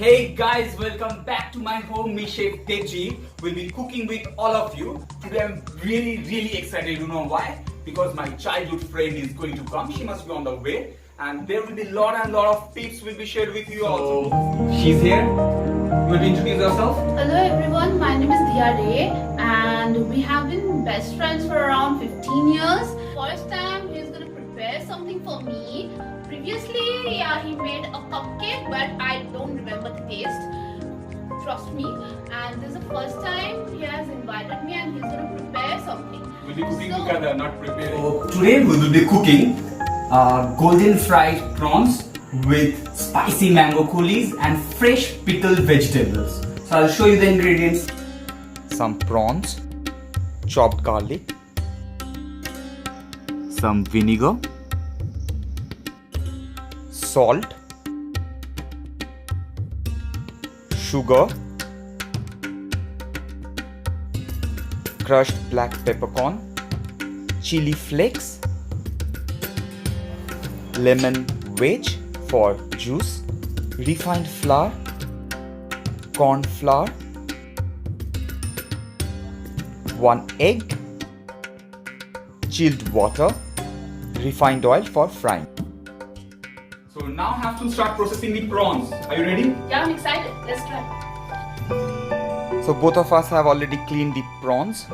Hey guys, welcome back to my home. Me, Chef Debjit, will be cooking with all of you. Today I'm really excited. You know why? Because my childhood friend is going to come. She must be on the way. And there will be lot of tips will be shared with you also. She's here. You want to introduce yourself? Hello everyone, my name is Diya Ray and we have been best friends for around 15 years. First time he's going to prepare something for me. Previously, yeah, he made a cupcake but I don't remember the taste. Trust me. And this is the first time he has invited me and he's going to prepare something. We'll be cooking together, not preparing. So, today we will be cooking golden fried prawns with spicy mango coulis and fresh pickled vegetables. So I'll show you the ingredients. Some prawns, chopped garlic, some vinegar, salt, sugar, crushed black peppercorn, chili flakes, lemon wedge for juice, refined flour, corn flour, 1 egg, chilled water, refined oil for frying. So now I have to start processing the prawns. Are you ready? Yeah, I'm excited. Let's try. So both of us have already cleaned the prawns.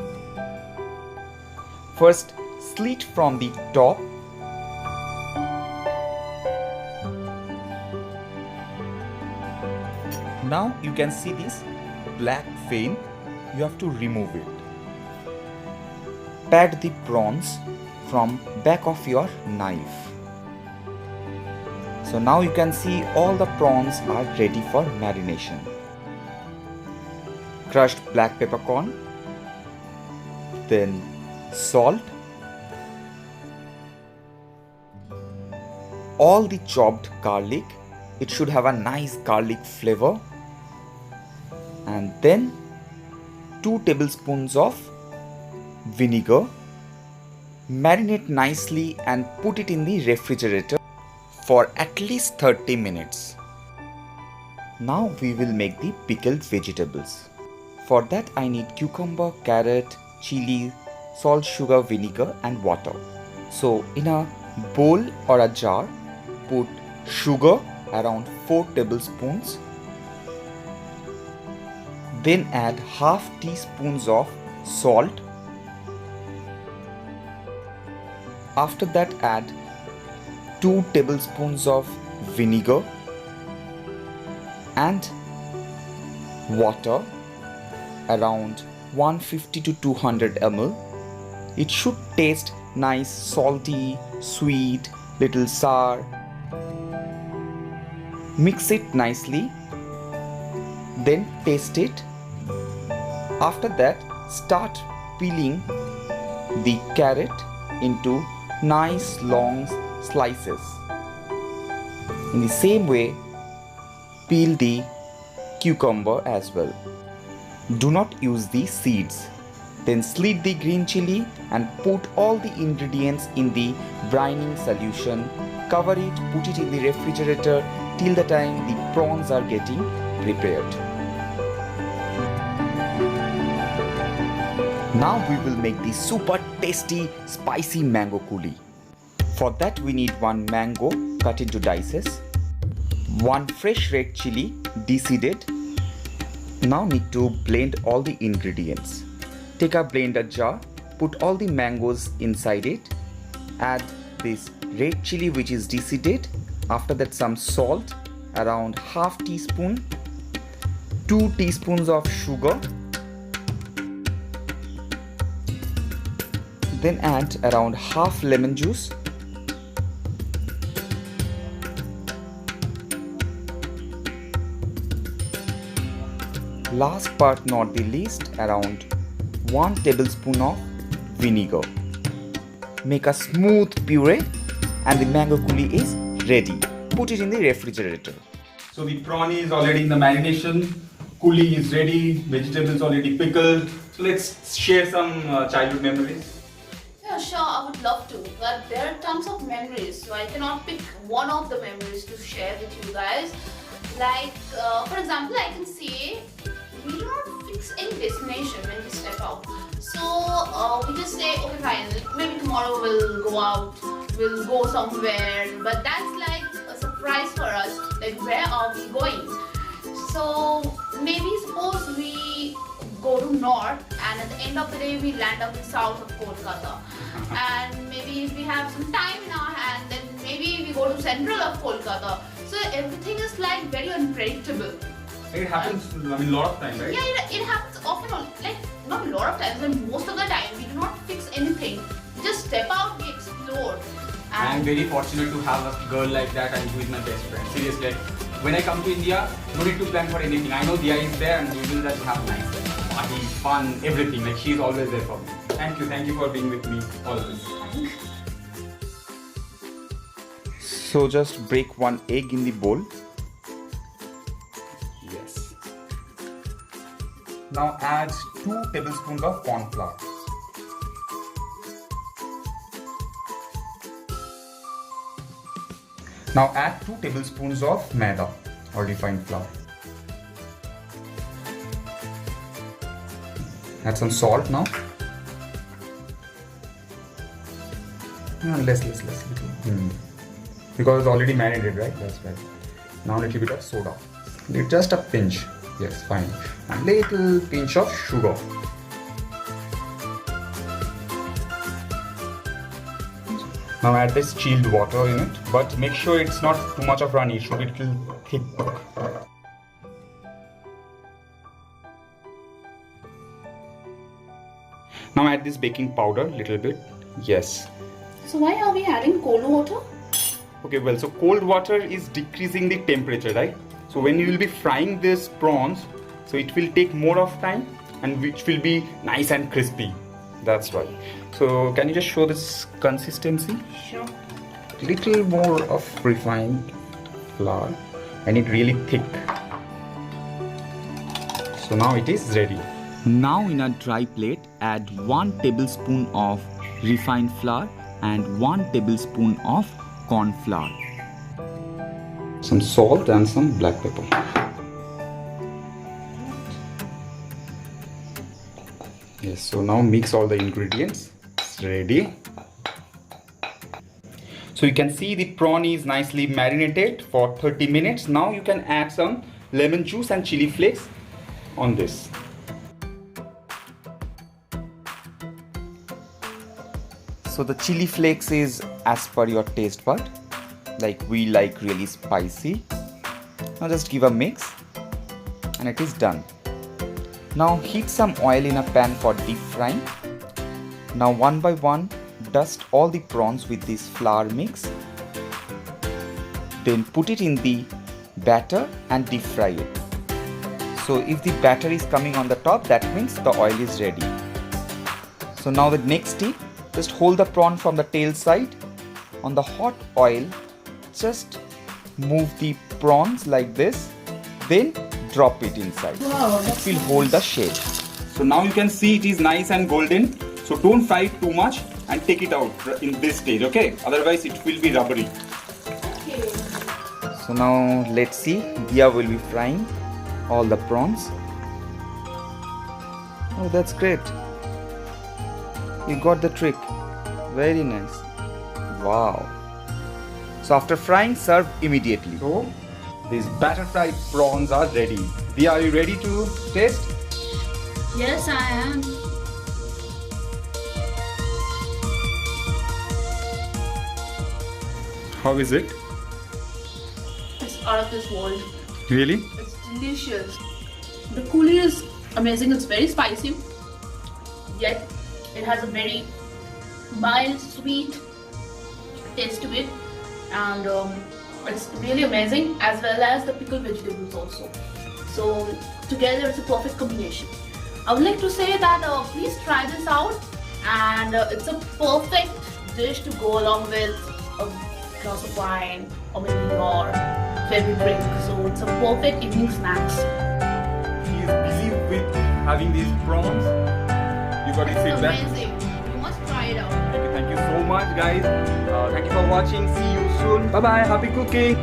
First, slit from the top. Now you can see this black vein. You have to remove it. Pat the prawns from back of your knife. So now you can see all the prawns are ready for marination. Crushed black peppercorn, then salt, all the chopped garlic. It should have a nice garlic flavor. And then 2 tablespoons of vinegar. Marinate nicely and put it in the refrigerator for at least 30 minutes. Now we will make the pickled vegetables. For that I need cucumber, carrot, chili, salt, sugar, vinegar and water. So in a bowl or a jar, put sugar around 4 tablespoons. Then add half teaspoons of salt. After that add 2 tablespoons of vinegar and water around 150 to 200 ml. It should taste nice, salty, sweet, little sour. Mix it nicely, then taste it. After that, start peeling the carrot into nice long slices. In the same way, peel the cucumber as well. Do not use the seeds. Then slit the green chili and put all the ingredients in the brining solution. Cover it, put it in the refrigerator till the time the prawns are getting prepared. Now we will make the super tasty spicy mango coulis. For that we need 1 mango cut into dices, 1 fresh red chili deseeded. Now need to blend all the ingredients. Take a blender jar, put all the mangoes inside it, add this red chili which is deseeded. After that some salt, around half teaspoon, 2 teaspoons of sugar. Then add around half lemon juice. Last but not the least, around 1 tablespoon of vinegar. Make a smooth puree and the mango coulis is ready. Put it in the refrigerator. So the prawn is already in the marination, coulis is ready, vegetables already pickled. So let's share some childhood memories. Yeah, sure, I would love to, but there are tons of memories, so I cannot pick one of the memories to share with you guys. Like, for example, I can say we do not fix any destination when we step out. So we just say, okay, fine, maybe tomorrow we'll go out, we'll go somewhere, but that's like a surprise for us. Like, where are we going? So maybe suppose we go to north, and at the end of the day we land up in south of Kolkata. And maybe if we have some time in our hand, then maybe we go to central of Kolkata. So everything is like very unpredictable. It happens, I mean, a lot of time, right? Yeah, it happens often, like not a lot of times, but most of the time we do not fix anything. We just step out, we explore. I'm very fortunate to have a girl like that and who is my best friend. Seriously, like, when I come to India, no need to plan for anything. I know Dia is there and we will just have nice party, fun, everything. Like, she's always there for me. Thank you for being with me always. So just break one egg in the bowl. Yes. Now add 2 tablespoons of corn flour. Now add 2 tablespoons of maida or refined flour. Add some salt now. Less. Because it's already marinated, right? That's right. Now a little bit of soda. Just a pinch. Yes, fine. A little pinch of sugar. Now add this chilled water in it, but make sure it's not too much of runny. It should be a little thick. Now add this baking powder, little bit. Yes. So why are we adding cold water? Okay, well, so cold water is decreasing the temperature, right? So when you will be frying these prawns, so it will take more of time and which will be nice and crispy. That's right. So can you just show this consistency? Sure. Little more of refined flour and it really thick. So now it is ready. Now in a dry plate, add 1 tablespoon of refined flour and 1 tablespoon of corn flour. Some salt and some black pepper. Yes, so now mix all the ingredients. It's ready. So you can see the prawn is nicely marinated for 30 minutes. Now you can add some lemon juice and chili flakes on this. So the chili flakes is as per your taste bud. Like, we like really spicy. Now just give a mix and it is done. Now heat some oil in a pan for deep frying. Now one by one dust all the prawns with this flour mix. Then put it in the batter and deep fry it. So if the batter is coming on the top, that means the oil is ready. So now the next tip, just hold the prawn from the tail side. On the hot oil, just move the prawns like this, then drop it inside. Wow, It will hold the shape. So now you can see it is nice and golden. So don't fry it too much and take it out in this stage, okay? Otherwise it will be rubbery. Okay. So now let's see. Dia will be frying all the prawns. Oh, that's great. You got the trick. Very nice. Wow. So after frying, serve immediately. So these batter fried prawns are ready. Dia, are you ready to taste? Yes, I am. How is it? It's out of this world. Really? It's delicious. The coulis is amazing. It's very spicy, yet it has a very mild, sweet taste to it, and it's really amazing, as well as the pickled vegetables also. So together it's a perfect combination. I would like to say that please try this out, and it's a perfect dish to go along with a glass of wine or maybe your favorite drink. So it's a perfect evening snacks. He is busy with having these prawns. You got his feedback. Amazing. You must try it out. Thank you so much, guys. Thank you for watching. See you soon. Bye bye. Happy cooking.